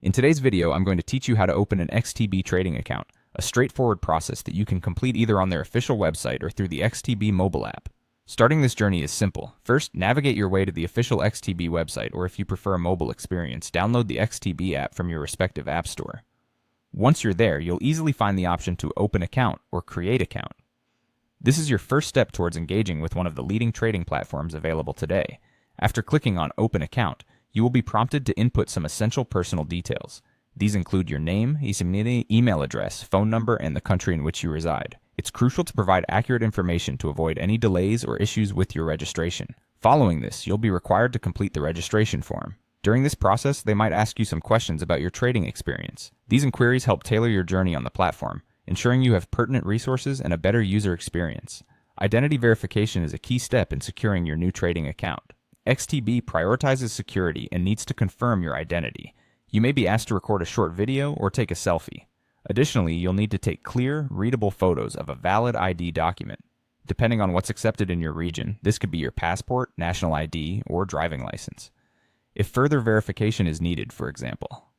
In today's video, I'm going to teach you how to open an XTB trading account, a straightforward process that you can complete either on their official website or through the XTB mobile app. Starting this journey is simple. First, navigate your way to the official XTB website, or if you prefer a mobile experience, download the XTB app from your respective app store. Once you're there, you'll easily find the option to open account or create account. This is your first step towards engaging with one of the leading trading platforms available today. After clicking on Open Account, you will be prompted to input some essential personal details. These include your name, email address, phone number, and the country in which you reside. It's crucial to provide accurate information to avoid any delays or issues with your registration. Following this, you'll be required to complete the registration form. During this process, they might ask you some questions about your trading experience. These inquiries help tailor your journey on the platform, ensuring you have pertinent resources and a better user experience. Identity verification is a key step in securing your new trading account. XTB prioritizes security and needs to confirm your identity. You may be asked to record a short video or take a selfie. Additionally, you'll need to take clear, readable photos of a valid ID document. Depending on what's accepted in your region, this could be your passport, national ID, or driving license. If further verification is needed, for example,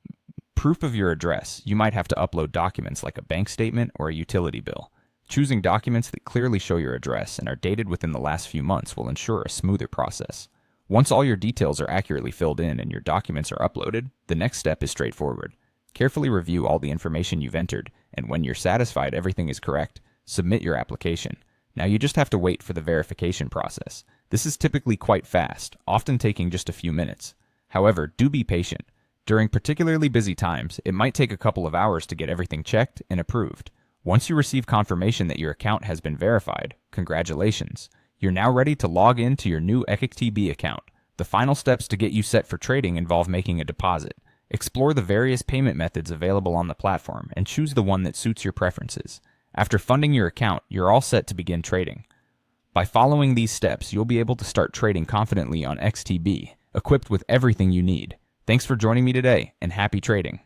proof of your address, you might have to upload documents like a bank statement or a utility bill. Choosing documents that clearly show your address and are dated within the last few months will ensure a smoother process. Once all your details are accurately filled in and your documents are uploaded, the next step is straightforward. Carefully review all the information you've entered, and when you're satisfied everything is correct, submit your application. Now you just have to wait for the verification process. This is typically quite fast, often taking just a few minutes. However, do be patient. During particularly busy times, it might take a couple of hours to get everything checked and approved. Once you receive confirmation that your account has been verified, congratulations. You're now ready to log in to your new XTB account. The final steps to get you set for trading involve making a deposit. Explore the various payment methods available on the platform and choose the one that suits your preferences. After funding your account, you're all set to begin trading. By following these steps, you'll be able to start trading confidently on XTB, equipped with everything you need. Thanks for joining me today, and happy trading.